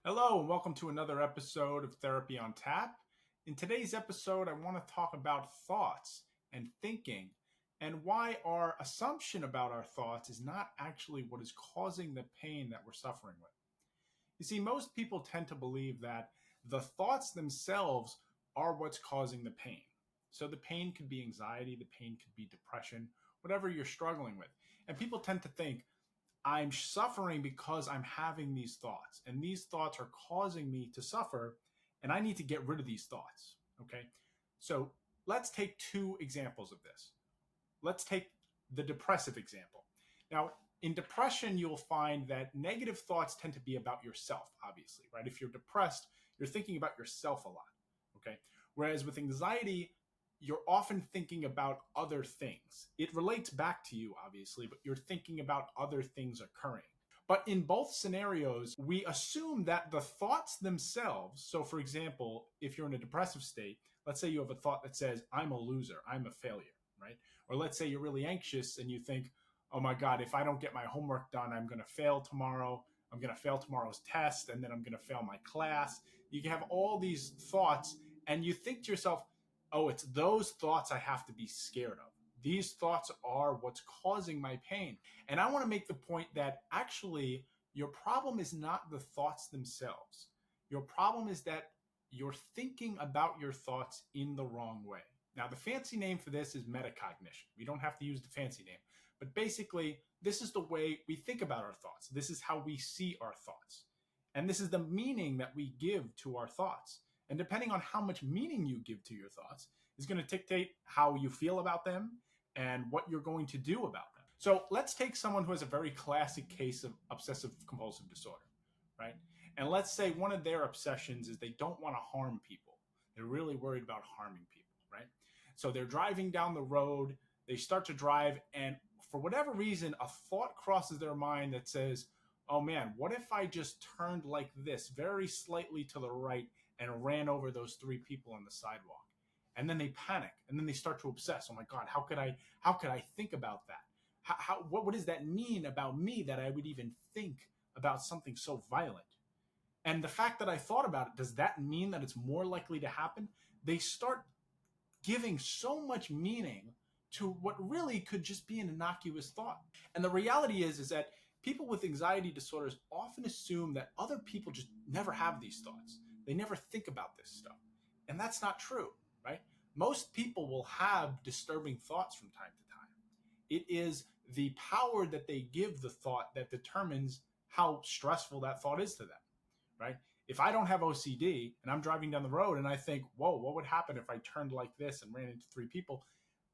Hello, and welcome to another episode of Therapy on Tap. In today's episode, I want to talk about thoughts and thinking and why our assumption about our thoughts is not actually what is causing the pain that we're suffering with. You see, most people tend to believe that the thoughts themselves are what's causing the pain. So the pain could be anxiety, the pain could be depression, whatever you're struggling with. And people tend to think, I'm suffering because I'm having these thoughts, and these thoughts are causing me to suffer, and I need to get rid of these thoughts. Okay. So let's take two examples of this. Let's take the depressive example. Now, in depression, you'll find that negative thoughts tend to be about yourself, obviously, right? If you're depressed, you're thinking about yourself a lot. Okay. Whereas with anxiety, you're often thinking about other things. It relates back to you, obviously, but you're thinking about other things occurring. But in both scenarios, we assume that the thoughts themselves, so for example, if you're in a depressive state, let's say you have a thought that says, I'm a loser, I'm a failure, right? Or let's say you're really anxious and you think, oh my God, if I don't get my homework done, I'm going to fail tomorrow. I'm going to fail tomorrow's test, and then I'm going to fail my class. You can have all these thoughts, and you think to yourself, oh, it's those thoughts I have to be scared of. These thoughts are what's causing my pain. And I want to make the point that actually your problem is not the thoughts themselves. Your problem is that you're thinking about your thoughts in the wrong way. Now, the fancy name for this is metacognition. We don't have to use the fancy name. But basically, this is the way we think about our thoughts. This is how we see our thoughts. And this is the meaning that we give to our thoughts. And depending on how much meaning you give to your thoughts is going to dictate how you feel about them and what you're going to do about them. So let's take someone who has a very classic case of obsessive-compulsive disorder, right? And let's say one of their obsessions is they don't want to harm people. They're really worried about harming people, right? So they're driving down the road, they start to drive, and for whatever reason, a thought crosses their mind that says, oh man, what if I just turned like this, very slightly to the right, and ran over those three people on the sidewalk? And then they panic, and then they start to obsess. Oh my God, how could I think about that? What does that mean about me that I would even think about something so violent? And the fact that I thought about it, does that mean that it's more likely to happen? They start giving so much meaning to what really could just be an innocuous thought. And the reality is that people with anxiety disorders often assume that other people just never have these thoughts. They never think about this stuff. And that's not true, right? Most people will have disturbing thoughts from time to time. It is the power that they give the thought that determines how stressful that thought is to them, right? If I don't have OCD and I'm driving down the road and I think, whoa, what would happen if I turned like this and ran into three people?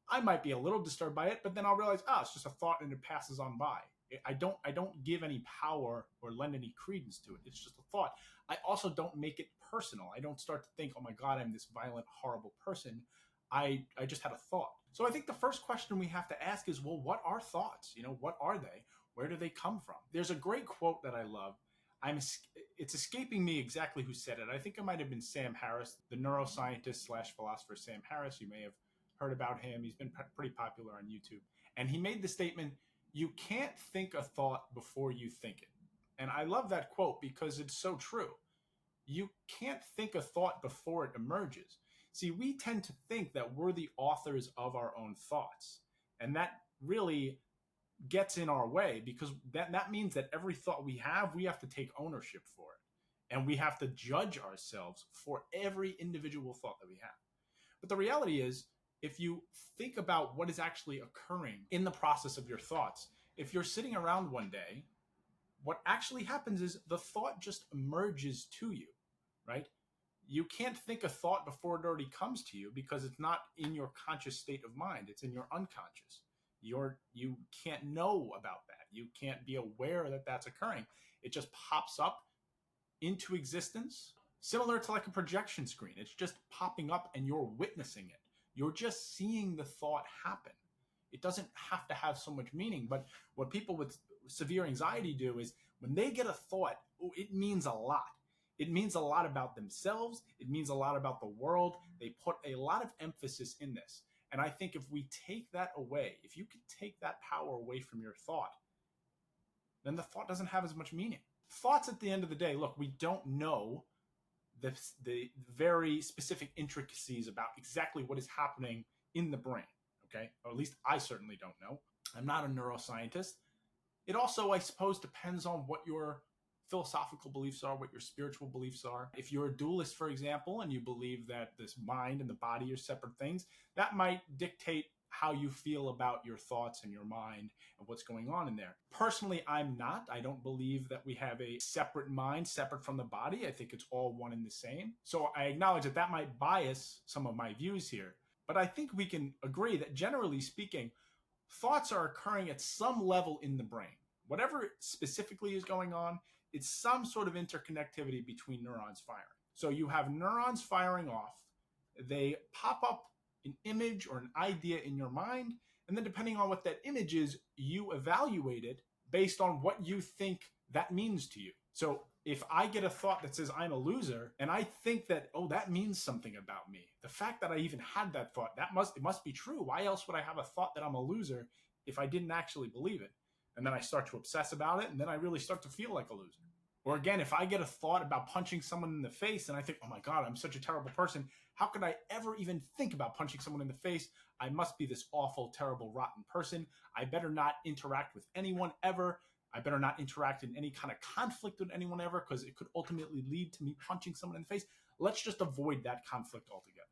I might be a little disturbed by it, but then I'll realize, it's just a thought and it passes on by. I don't give any power or lend any credence to it. It's just a thought. I also don't make it personal. I don't start to think, oh my God, I'm this violent, horrible person. I just had a thought. So I think the first question we have to ask is, well, what are thoughts? What are they? Where do they come from? There's a great quote that I love. It's escaping me exactly who said it. I think it might have been Sam Harris, the neuroscientist / philosopher Sam Harris. You may have heard about him. He's been pretty popular on YouTube. And he made the statement, you can't think a thought before you think it. And I love that quote because it's so true. You can't think a thought before it emerges. See, we tend to think that we're the authors of our own thoughts. And that really gets in our way because that means that every thought we have to take ownership for it. And we have to judge ourselves for every individual thought that we have. But the reality is, if you think about what is actually occurring in the process of your thoughts, if you're sitting around one day, what actually happens is the thought just emerges to you, right? You can't think a thought before it already comes to you because it's not in your conscious state of mind. It's in your unconscious. You can't know about that. You can't be aware that that's occurring. It just pops up into existence, similar to like a projection screen. It's just popping up and you're witnessing it. You're just seeing the thought happen. It doesn't have to have so much meaning. But what people with severe anxiety do is when they get a thought, it means a lot. It means a lot about themselves. It means a lot about the world. They put a lot of emphasis in this. And I think if we take that away, if you could take that power away from your thought, then the thought doesn't have as much meaning. thoughts at the end of the day, look, we don't know the very specific intricacies about exactly what is happening in the brain, okay? Or at least I certainly don't know. I'm not a neuroscientist. It also, I suppose, depends on what your philosophical beliefs are, what your spiritual beliefs are. If you're a dualist, for example, and you believe that this mind and the body are separate things, that might dictate how you feel about your thoughts and your mind and what's going on in there. Personally, I'm not. I don't believe that we have a separate mind, separate from the body. I think it's all one and the same. So I acknowledge that that might bias some of my views here. But I think we can agree that generally speaking, thoughts are occurring at some level in the brain. Whatever specifically is going on, it's some sort of interconnectivity between neurons firing. So you have neurons firing off. They pop up an image or an idea in your mind, and then depending on what that image is, you evaluate it based on what you think that means to you. So if I get a thought that says I'm a loser, and I think that, oh, that means something about me, the fact that I even had that thought, it must be true. Why else would I have a thought that I'm a loser if I didn't actually believe it? And then I start to obsess about it, and then I really start to feel like a loser. Or again, if I get a thought about punching someone in the face and I think, oh my God, I'm such a terrible person. How could I ever even think about punching someone in the face? I must be this awful, terrible, rotten person. I better not interact with anyone ever. I better not interact in any kind of conflict with anyone ever because it could ultimately lead to me punching someone in the face. Let's just avoid that conflict altogether.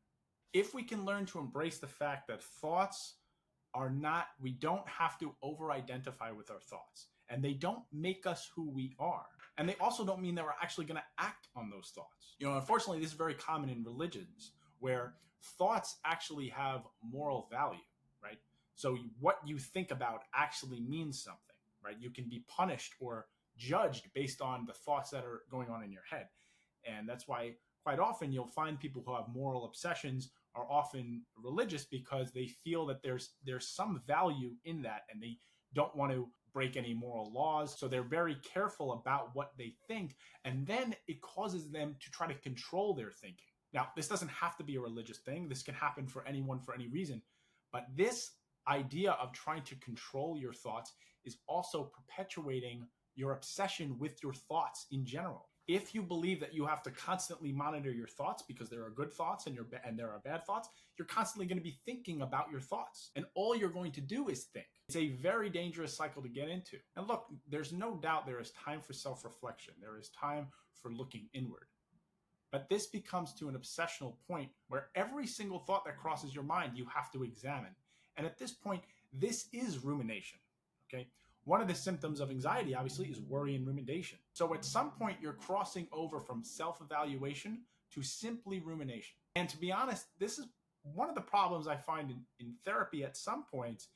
If we can learn to embrace the fact that thoughts are not, we don't have to over-identify with our thoughts. And they don't make us who we are. And they also don't mean that we're actually going to act on those thoughts. Unfortunately, this is very common in religions where thoughts actually have moral value, right? So what you think about actually means something, right? You can be punished or judged based on the thoughts that are going on in your head. And that's why quite often you'll find people who have moral obsessions are often religious because they feel that there's some value in that and they don't want to break any moral laws. So they're very careful about what they think. And then it causes them to try to control their thinking. Now, this doesn't have to be a religious thing. This can happen for anyone for any reason. But this idea of trying to control your thoughts is also perpetuating your obsession with your thoughts in general. If you believe that you have to constantly monitor your thoughts because there are good thoughts and there are bad thoughts, you're constantly going to be thinking about your thoughts. And all you're going to do is think. It's a very dangerous cycle to get into. And look, there's no doubt there is time for self-reflection. There is time for looking inward. But this becomes to an obsessional point where every single thought that crosses your mind, you have to examine. And at this point, this is rumination, okay? One of the symptoms of anxiety, obviously, is worry and rumination. So at some point, you're crossing over from self-evaluation to simply rumination. And to be honest, this is one of the problems I find in therapy at some points.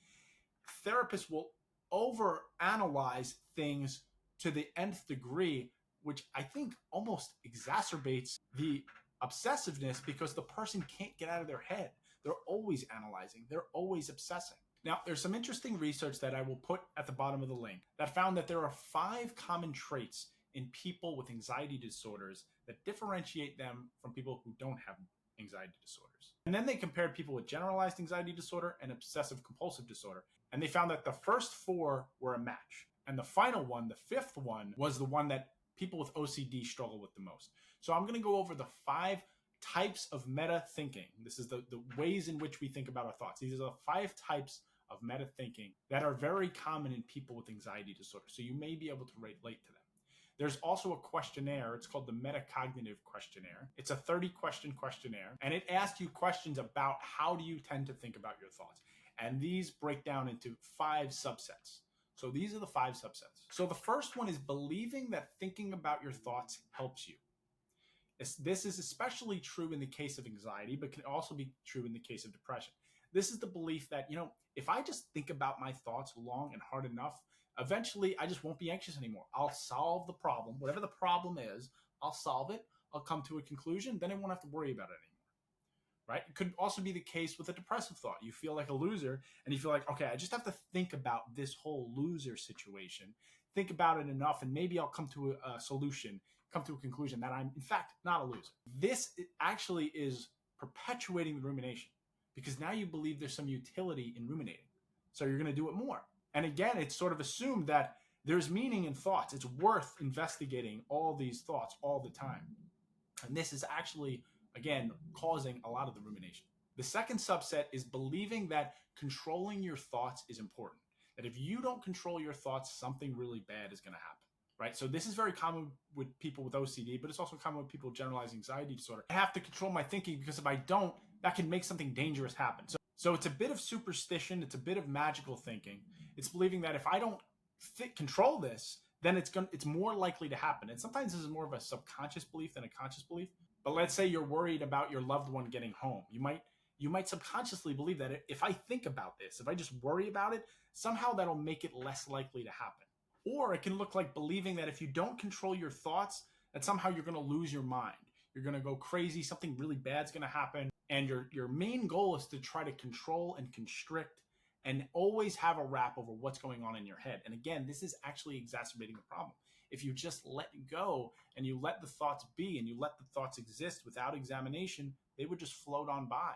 Therapists will overanalyze things to the nth degree, which I think almost exacerbates the obsessiveness because the person can't get out of their head. They're always analyzing. They're always obsessing. Now, there's some interesting research that I will put at the bottom of the link that found that there are 5 common traits in people with anxiety disorders that differentiate them from people who don't have anxiety disorders. And then they compared people with generalized anxiety disorder and obsessive-compulsive disorder. And they found that the first 4 were a match. And the final one, the 5th one, was the one that people with OCD struggle with the most. So I'm going to go over the 5 types of meta thinking. This is the ways in which we think about our thoughts. These are the 5 types of meta thinking that are very common in people with anxiety disorder. So you may be able to relate to them. There's also a questionnaire. It's called the Meta-Cognitive questionnaire. It's a 30-question questionnaire, and it asks you questions about how do you tend to think about your thoughts. And these break down into 5 subsets. So these are the 5 subsets. So the first one is believing that thinking about your thoughts helps you. This is especially true in the case of anxiety, but can also be true in the case of depression. This is the belief that, if I just think about my thoughts long and hard enough, eventually I just won't be anxious anymore. I'll solve the problem. Whatever the problem is, I'll solve it. I'll come to a conclusion. Then I won't have to worry about it anymore, right? It could also be the case with a depressive thought. You feel like a loser and you feel like, okay, I just have to think about this whole loser situation. Think about it enough and maybe I'll come to a solution, come to a conclusion that I'm, in fact, not a loser. This actually is perpetuating the rumination because now you believe there's some utility in ruminating. So you're going to do it more. And again, it's sort of assumed that There's meaning in thoughts. It's worth investigating all these thoughts all the time. And this is actually, again, causing a lot of the rumination. The second subset is believing that controlling your thoughts is important. That if you don't control your thoughts, something really bad is going to happen. Right? So this is very common with people with OCD, but it's also common with people with generalized anxiety disorder. I have to control my thinking because if I don't, that can make something dangerous happen. So it's a bit of superstition. It's a bit of magical thinking. It's believing that if I don't control this, then it's more likely to happen. And sometimes this is more of a subconscious belief than a conscious belief. But let's say you're worried about your loved one getting home. You might subconsciously believe that if I think about this, if I just worry about it, somehow that'll make it less likely to happen. Or it can look like believing that if you don't control your thoughts, that somehow you're going to lose your mind. You're going to go crazy. Something really bad's going to happen. And your main goal is to try to control and constrict and always have a wrap over what's going on in your head. And again, this is actually exacerbating the problem. If you just let go and you let the thoughts be and you let the thoughts exist without examination, they would just float on by.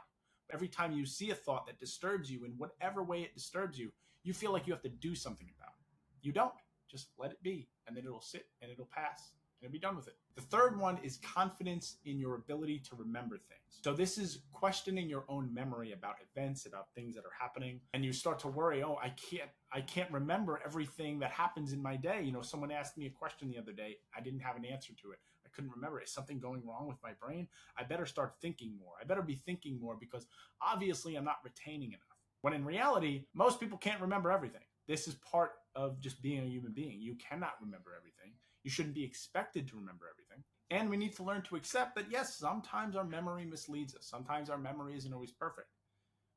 Every time you see a thought that disturbs you in whatever way it disturbs you, you feel like you have to do something about it. You don't. Just let it be, and then it'll sit and it'll pass and be done with it. The third one is confidence in your ability to remember things. So this is questioning your own memory about events, about things that are happening, and you start to worry, oh, I can't remember everything that happens in my day. Someone asked me a question the other day. I didn't have an answer to it. I couldn't remember. Is something going wrong with my brain? I better start thinking more. I better be thinking more because obviously I'm not retaining enough. When in reality, most people can't remember everything. This is part of just being a human being. You cannot remember everything. You shouldn't be expected to remember everything. And we need to learn to accept that, yes, sometimes our memory misleads us. Sometimes our memory isn't always perfect.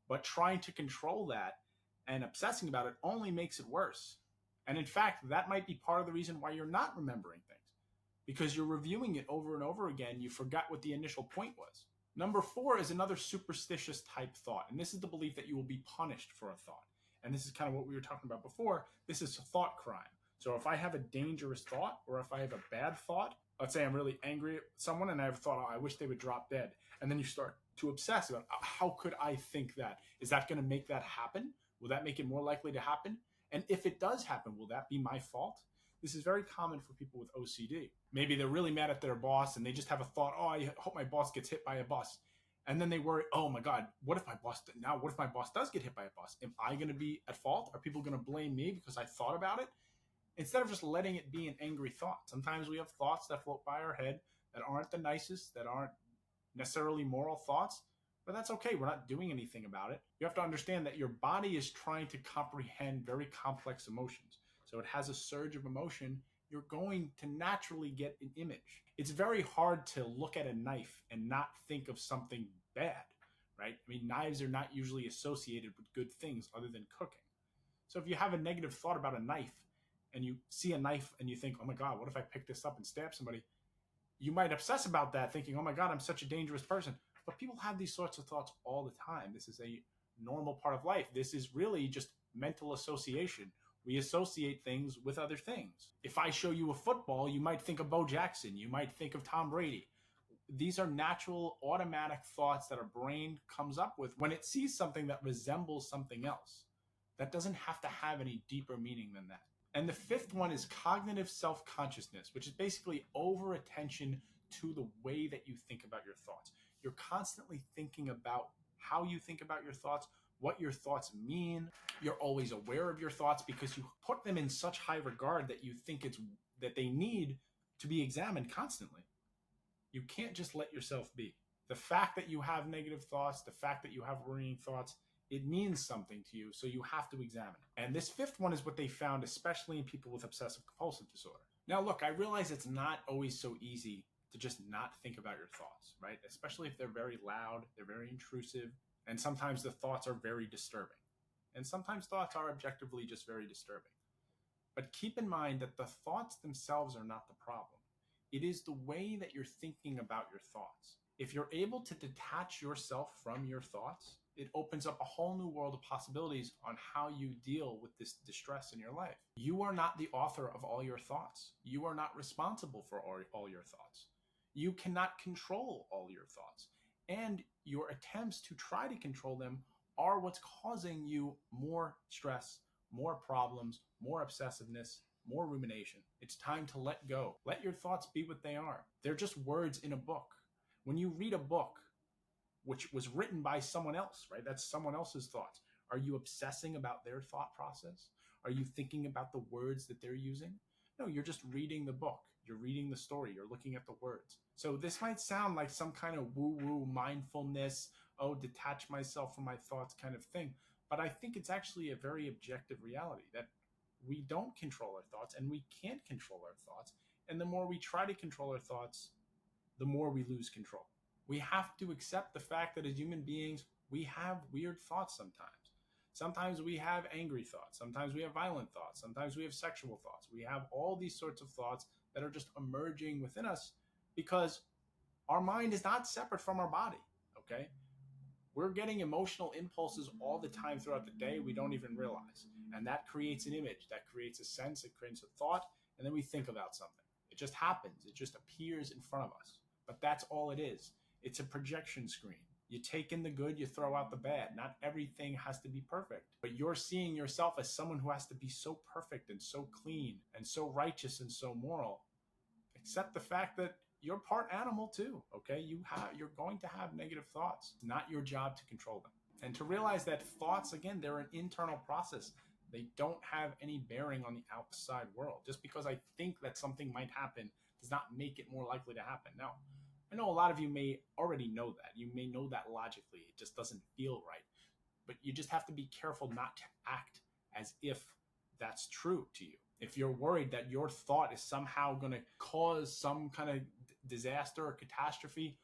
But trying to control that and obsessing about it only makes it worse. And in fact, that might be part of the reason why you're not remembering things. Because you're reviewing it over and over again. You forgot what the initial point was. Number 4 is another superstitious type thought. And this is the belief that you will be punished for a thought. And this is kind of what we were talking about before. This is a thought crime. So if I have a dangerous thought or if I have a bad thought, let's say I'm really angry at someone and I have a thought, oh, I wish they would drop dead. And then you start to obsess about how could I think that? Is that going to make that happen? Will that make it more likely to happen? And if it does happen, will that be my fault? This is very common for people with OCD. Maybe they're really mad at their boss and they just have a thought, oh, I hope my boss gets hit by a bus. And then they worry, oh my God, what if my boss does get hit by a bus? Am I going to be at fault? Are people going to blame me because I thought about it? Instead of just letting it be an angry thought. Sometimes we have thoughts that float by our head that aren't the nicest, that aren't necessarily moral thoughts, but that's okay. We're not doing anything about it. You have to understand that your body is trying to comprehend very complex emotions. So it has a surge of emotion. You're going to naturally get an image. It's very hard to look at a knife and not think of something bad, right? I mean, knives are not usually associated with good things other than cooking. So if you have a negative thought about a knife and you see a knife and you think, oh my God, what if I pick this up and stab somebody? You might obsess about that thinking, oh my God, I'm such a dangerous person. But people have these sorts of thoughts all the time. This is a normal part of life. This is really just mental association. We associate things with other things. If I show you a football, you might think of Bo Jackson. You might think of Tom Brady. These are natural, automatic thoughts that our brain comes up with when it sees something that resembles something else. That doesn't have to have any deeper meaning than that. And the 5th one is cognitive self-consciousness, which is basically over-attention to the way that you think about your thoughts. You're constantly thinking about how you think about your thoughts, what your thoughts mean. You're always aware of your thoughts because you put them in such high regard that you think that they need to be examined constantly. You can't just let yourself be. The fact that you have negative thoughts, the fact that you have worrying thoughts, it means something to you, so you have to examine it. And this 5th one is what they found, especially in people with obsessive-compulsive disorder. Now, look, I realize it's not always so easy to just not think about your thoughts, right? Especially if they're very loud, they're very intrusive, and sometimes the thoughts are very disturbing. And sometimes thoughts are objectively just very disturbing. But keep in mind that the thoughts themselves are not the problem. It is the way that you're thinking about your thoughts. If you're able to detach yourself from your thoughts, it opens up a whole new world of possibilities on how you deal with this distress in your life. You are not the author of all your thoughts. You are not responsible for all your thoughts. You cannot control all your thoughts. And your attempts to try to control them are what's causing you more stress, more problems, more obsessiveness, more rumination. It's time to let go. Let your thoughts be what they are. They're just words in a book. When you read a book, which was written by someone else, right? That's someone else's thoughts. Are you obsessing about their thought process? Are you thinking about the words that they're using? No, you're just reading the book. You're reading the story. You're looking at the words. So this might sound like some kind of woo-woo mindfulness, detach myself from my thoughts kind of thing. But I think it's actually a very objective reality that we don't control our thoughts and we can't control our thoughts. And the more we try to control our thoughts, the more we lose control. We have to accept the fact that as human beings, we have weird thoughts sometimes. Sometimes we have angry thoughts. Sometimes we have violent thoughts. Sometimes we have sexual thoughts. We have all these sorts of thoughts that are just emerging within us because our mind is not separate from our body, okay? We're getting emotional impulses all the time throughout the day we don't even realize. And that creates an image, that creates a sense, it creates a thought, and then we think about something. It just happens. It just appears in front of us. But that's all it is. It's a projection screen. You take in the good, you throw out the bad. Not everything has to be perfect, but you're seeing yourself as someone who has to be so perfect and so clean and so righteous and so moral. Accept the fact that you're part animal too, okay? You're going to have negative thoughts. It's not your job to control them. And to realize that thoughts, again, they're an internal process. They don't have any bearing on the outside world. Just because I think that something might happen does not make it more likely to happen. Now, I know a lot of you may already know that. You may know that logically. It just doesn't feel right. But you just have to be careful not to act as if that's true to you. If you're worried that your thought is somehow going to cause some kind of disaster or catastrophe,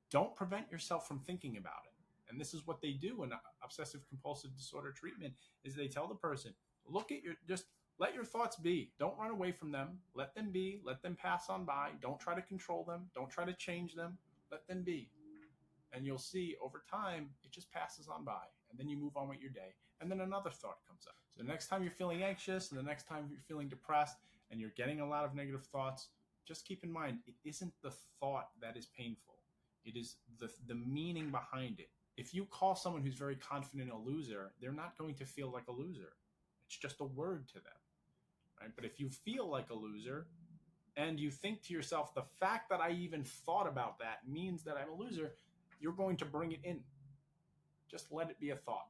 don't prevent yourself from thinking about it. And this is what they do in obsessive-compulsive disorder treatment is they tell the person, just let your thoughts be. Don't run away from them. Let them be. Let them pass on by. Don't try to control them. Don't try to change them. Let them be. And you'll see over time, it just passes on by. And then you move on with your day. And then another thought comes up. So the next time you're feeling anxious and the next time you're feeling depressed and you're getting a lot of negative thoughts, just keep in mind, it isn't the thought that is painful. It is the meaning behind it. If you call someone who's very confident a loser, they're not going to feel like a loser. It's just a word to them. Right? But if you feel like a loser and you think to yourself, the fact that I even thought about that means that I'm a loser, you're going to bring it in. Just let it be a thought.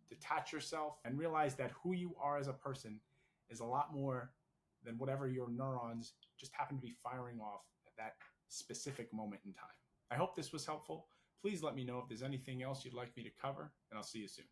Detach yourself and realize that who you are as a person is a lot more than whatever your neurons just happen to be firing off at that specific moment in time. I hope this was helpful. Please let me know if there's anything else you'd like me to cover, and I'll see you soon.